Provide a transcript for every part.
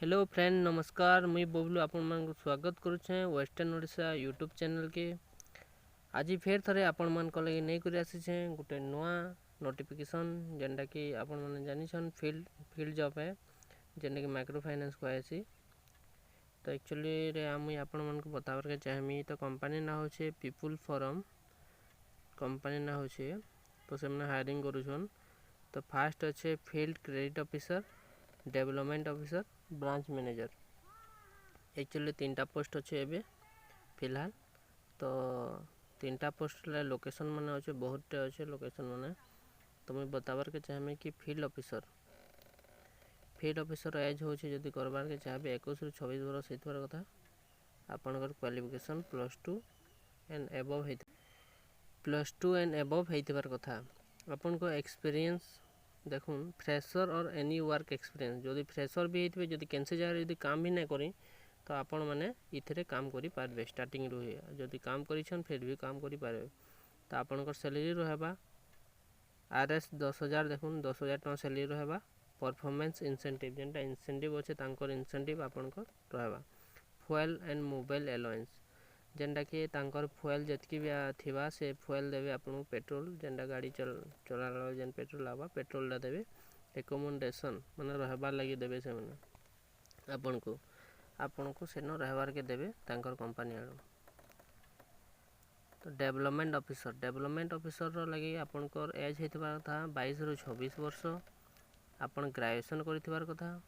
Hello friend नमस्कार मुई बबलू आपण मान स्वागत करुछे वेस्टर्न ओडिशा यूट्यूब चैनल के। आज फेर थरे आपण मान को लगे नहीं कर आसीछे गुटे नवा नोटिफिकेशन जेंडा कि आपण माने जानि छन फील्ड जॉब है जेंडा कि माइक्रो फाइनेंस को आसी। तो एक्चुअली रे मुई आपण मान को बतावर के चाहमी। तो कंपनी ना होछे पीपल फॉरम कंपनी ना होछे। तो सेमने हायरिंग करूछन। तो फास्ट अच्छे field credit officer, development officer, branch manager. Actually तीनटा पोस्ट अच्छे एबे फिलहाल। तो तीनटा पोस्ट लोकेशन माने अच्छे बहुत अच्छे लोकेशन माने। तो मैं बतावर के चाहमे कि फील्ड ऑफिसर एज होछे जदि करबार के चाहबे 21 रु 26 वर्ष हेतबार कथा। आपनकर qualification plus two and above हेतबार कथा। आपनको एक्सपीरियंस देखुन fresher or any work experience जदि फ्रेशर भी हेतबे जदि कैंसे जगह जदि काम भी नहीं करी तो आपण माने इथरे काम करि पारबे। स्टार्टिंग रु जदि काम करिछन फिर भी काम करि पारबे। तो आपनकर सैलरी रहबा आरएस 10,000 देखुन 10,000 टका सैलरी रहबा। परफॉर्मेंस इंसेंटिव जेंटा इंसेंटिव अच्छे तांकर इंसेंटिव आपनकर रहबा। फुएल एंड मोबाइल अलाउंस जेंटा कि तांकर फुएल जतकी भी थिबा से फुएल देवे आपन पेट्रोल जेंटा गाड़ी चलाला जेन पेट्रोल आबा पेट्रोल देवे। एकोमोडेशन माने रहबार लगी देवे से माने आपनको सेनो रहबार के देवे तांकर कंपनी आरो। तो डेवलपमेंट ऑफिसर रो लगी आपनकर एज हेतबा था 22 रु 26 वर्ष। आपन ग्रेजुएशन करिथिबार कथा।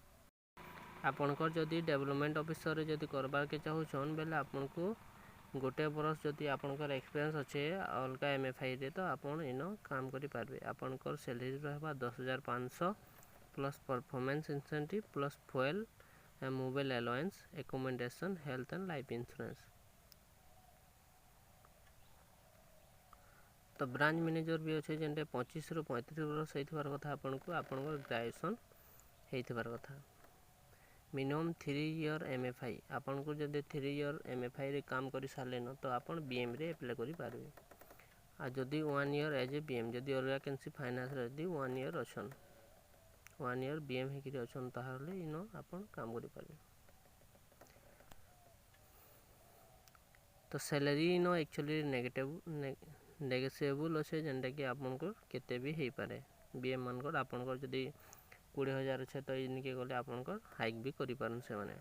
आपनकर जदि डेवलपमेंट ऑफिसर रे जदि करबार के चाहुछन बेले आपनको गोटे बरस जदि आपनकर एक्सपीरियंस अच्छे अलगा एमएफआई रे तो आपन इनो काम करि पारबे। आपनकर सैलरी रहबा 10,500 plus performance incentive plus fuel and mobile allowance, accommodation, health and life insurance. तो ब्रांच मैनेजर भी अच्छे जेंटे 25 रु 35 वर्ष हेतबार कथा। आपनको आपनकर ग्रेजुएशन हेतबार कथा। मिनिमम 3 ईयर एमएफआई आपनको जदि 3 ईयर एमएफआई रे काम करि सारले न तो आपन बीएम रे अप्लाई करि पारबे। आ जदि 1 ईयर एज ए बीएम जदि अलगा कैंसी फाइनेंस रे जदि 1 ईयर अछन 1 ईयर बीएम हेकि अछन ताहले इनो आपन काम करि पारबे। तो सैलरी इनो एक्चुअली नेगोशिएबल अच्छे जेंटा कि आपनको केते भी हेई पारे। बीएम मानकर आपनकर जदि 20,000 अच्छे तो इनके गले आपनकर हाइक भी करि पारन से माने।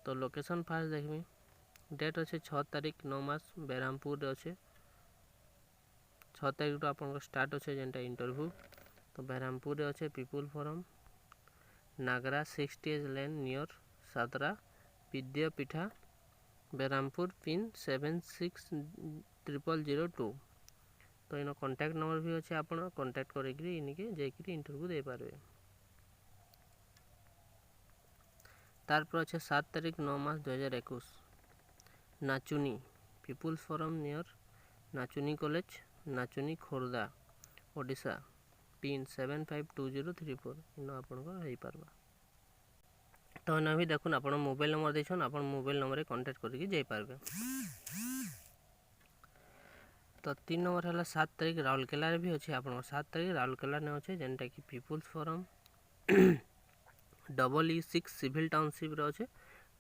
तो लोकेशन फास्ट देखमी डेट अच्छे 6 तारीख 9 मास बेरहामपुर अच्छे 6 तारीख तो आपन स्टार्ट अच्छे जेंटा इंटरव्यू। तो बेरहामपुर अच्छे पीपल फोरम नागरा 60 लेन नियर सातरा विद्यापीठा बेरहामपुर पिन 760002। तो इन कांटेक्ट नंबर भी अच्छे आपन कांटेक्ट करिकरी इनके जेकरी इंटरव्यू दे पारबे। तारपर अच्छे 7 तारीख 9 मास 2021 नाचुनी people's forum near Nachuni college Nachuni Khordha Odisha pin 752034 इन आपनकर हेई पारबा। तो इन भी देखुन आपन मोबाइल नंबर देछन आपन मोबाइल नंबर रे कांटेक्ट करिकि जाई पारबे। तो 3 नंबर हला 7 तारीख राउरकेला रे भी अच्छे आपन 7 तारीख राउरकेला ने अच्छे जेंटा कि people's forum EE6 civil township रे अच्छे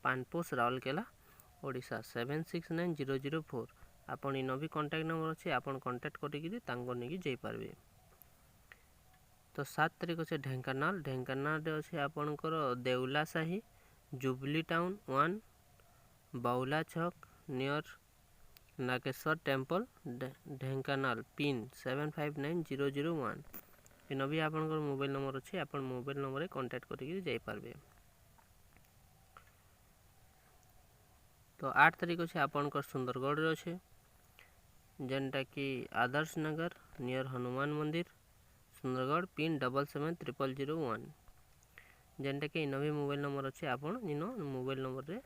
पानपोस राउरकेला ओडिशा 769004। आपन इन भी कांटेक्ट नंबर अच्छे आपन कांटेक्ट करिकि तांको नेकी जाई पारबे। तो 7 तारीख अच्छे ढेंकानाल रे अच्छे आपनकर देउला साही jubilee town 1 Baula Chhak near Nageshwar temple Dhenkanal PIN 759001। इन भी आपनकर मोबाइल नंबर अच्छे आपन मोबाइल नंबर रे कांटेक्ट करिकि जाई पारबे। तो 8 तारीख अच्छे आपनकर सुंदरगढ़ रे अच्छे जेंटा कि आदर्श नगर नियर हनुमान मंदिर सुंदरगढ़ पिन 770001। जेंटा कि इन भी मोबाइल नंबर अच्छे आपन इन मोबाइल नंबर रे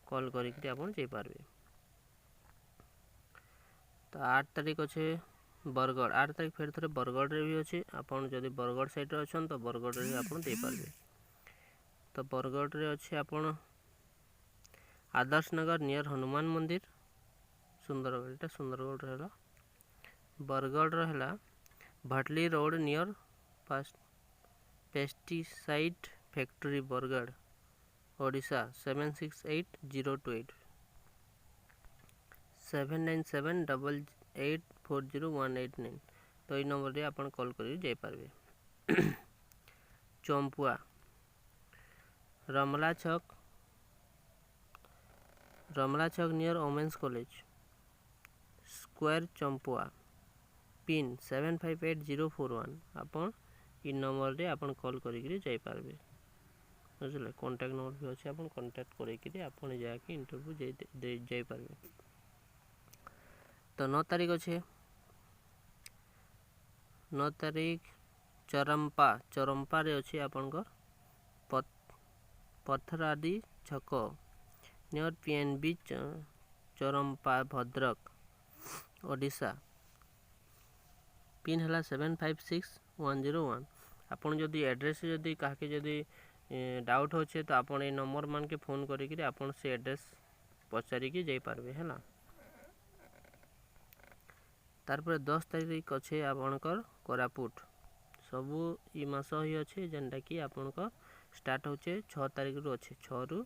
कॉल करिकि आपन जाई पारबे। तो 8 तारीख अच्छे बरगढ़ 8 तारीख फिर थरे बरगढ़ रे भी अच्छे आपन जदि बरगढ़ साइड रे अछन तो बरगढ़ रे आपन दे पारबे। तो बरगढ़ रे अच्छे आपन आदर्श नगर नियर हनुमान मंदिर सुंदरगढ़ एटा सुंदरगढ़ रहला। बरगढ़ रहला Bhatli road near pesticide factory Bargarh Odisha 768028 7978840189। तो ये नंबर रे आपण कॉल करी जाई पारबे। चंपुआ रमला छक near women's college square Champua pin 758041 आपण इ नंबर रे आपण कॉल करी जाई पारबे। बुझले कांटेक्ट नंबर भी अछि आपण कांटेक्ट करी कि आपण जाके इंटरव्यू जाई पारबे। तो 9 तारीख अच्छे 9 तारीख चरंपा रे अच्छे आपनकर Pathradi Chhak near PNB Charampa Bhadrak Odisha pin हला 756101। आपन जदि एड्रेस जदि काके जदि डाउट होचे तो आपन ए नंबर मान के फोन करी कि आपन से एड्रेस पचारि कि जाई पारबे हैला। तारपर 10 तारीख अच्छे आपनकर कोरापुट सबू ई मास ही अच्छे जेनटा कि आपनकर स्टार्ट होचे 6 तारीख रु अच्छे 6 रु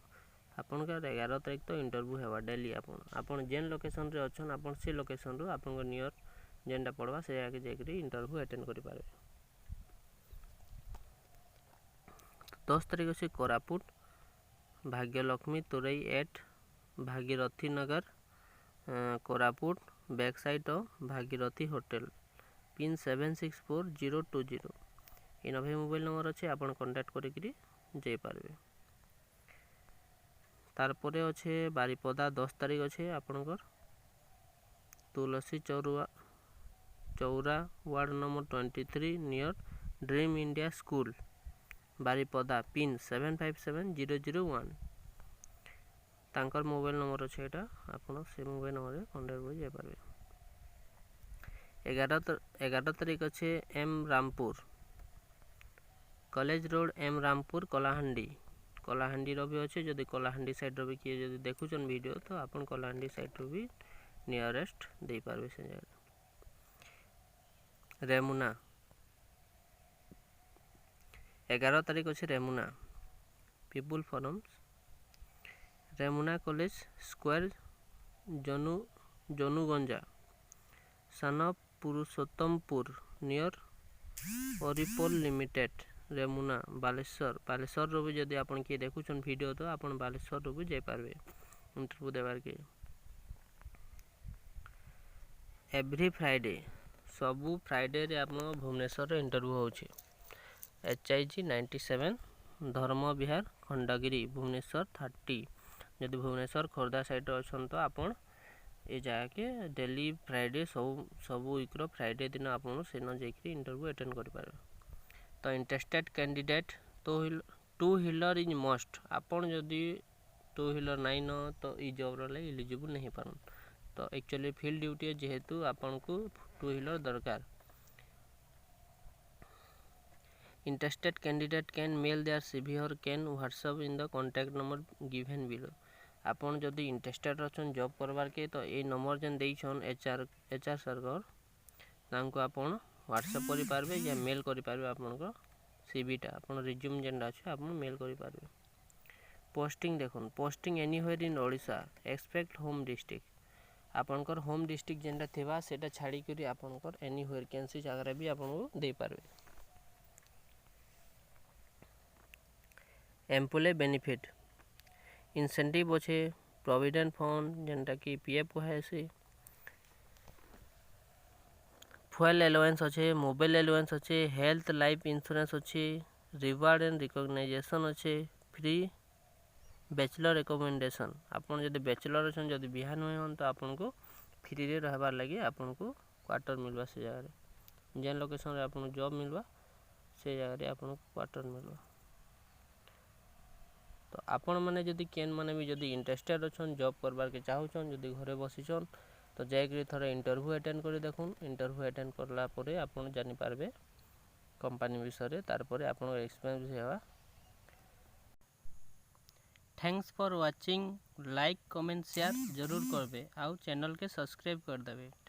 आपनकर 11 तारीख तो इंटरव्यू हेबा डेली। आपन जेन लोकेशन रे अछन आपन से लोकेशन रु आपनकर नियर जेनटा पड़वा से आके जेकरी इंटरव्यू अटेंड करि पारबे। 10 तारीख अच्छे कोरापुट भाग्यलक्ष्मी तुरई 8 Bhagirathi Nagar Koraput back side of Bhagirathi hotel pin 764020। ये नवे मोबाइल नंबर अच्छे आपन कांटेक्ट करी जाई पारबे। तारपरे अच्छे बारिपदा 10 तारीख अच्छे आपनकर Tulsi Chaura ward number 23 near dream India school Baripada pin 757001। तांकर मोबाइल नंबर अच्छे एटा आपन से मोबाइल नंबर रे कांटेक्ट करि जाई पारबे। 11 तारीख अच्छे M Rampur college road M Rampur Kalahandi रो भी अच्छे। जदि कलाहांडी साइड रो भी किए जदि देखुचन वीडियो तो आपन कलाहांडी साइड रो भी नियरेस्ट दे पारबे से जगह। रेमुना 11 तारीख अच्छे Remuna people forums Remuna college square Janugunja सान पुरुषोत्तमपुर नियर ओरिपोल लिमिटेड रेमुना बालेश्वर रो भी जदि आपन किए देखुचन वीडियो तो आपन बालेश्वर रो भी जाई पारबे इंटरव्यू देबार के। एवरी फ्राइडे सबू फ्राइडे रे आपन भुवनेश्वर रे इंटरव्यू होचे। HIG 97 धर्म विहार खंडगिरी भुवनेश्वर 30। जदि भुवनेश्वर खोर्धा साइड अछन तो आपन ए जाके डेली फ्राइडे सब वीक रो फ्राइडे दिन आपन सेन जेकरी इंटरव्यू अटेंड करि पारबे। तो interested candidate two wheeler is must. आपन जदि टू व्हीलर नाइन तो ई जॉब रे एलिजिबल नहीं पारन। तो एक्चुअली फील्ड ड्यूटी जेहेतु आपन को टू व्हीलर दरकार। Interested candidate can mail their CV or can WhatsApp in the contact number given below। आपन जदि इंटरेस्टेड अछन जॉब करबार के तो ए नंबर जन देइछन HR सर्वर तांको आपन WhatsApp करि पारबे या मेल करि पारबे। आपन को CV टा आपन रिज्यूम जेंडा छै आपन मेल करि पारबे। पोस्टिंग देखुन posting anywhere in Odisha expect home district आपनकर होम डिस्ट्रिक्ट जेंडा थिबा सेटा छाडी करी आपनकर एनीवेयर कैंसी जगह भी आपन को दे पारबे। एम्प्लॉय बेनिफिट इंसेंटिव अच्छे प्रोविडेंट फंड जेनटा कि PF कहे से फुएल अलाउंस अच्छे मोबाइल अलाउंस अच्छे हेल्थ लाइफ इंश्योरेंस अच्छे रिवार्ड एंड रिकॉग्नाइजेशन अच्छे फ्री बैचलर रिकमेंडेशन। आपन जदि बैचलर अछन जदि बिहान होय हन तो आपन को फ्री रे रहबार लागि आपन को क्वार्टर मिलबा से जगह रे जेन लोकेशन रे आपन जॉब मिलबा से जगह रे आपन को क्वार्टर मिलबा। तो आपण माने जदि केन माने भी जदि इंटरेस्टेड अछन जॉब करबार के चाहुचन जदि घरे बसिचन तो जायकरी थोड़ा इंटरव्यू अटेंड करि देखुन। इंटरव्यू अटेंड करला परे आपण जानि पारबे कंपनी विषय रे तार परे आपण एक्सपीरियंस हेबा। Thanks for watching like comment share जरूर करबे आउ चैनल के सब्सक्राइब कर देबे।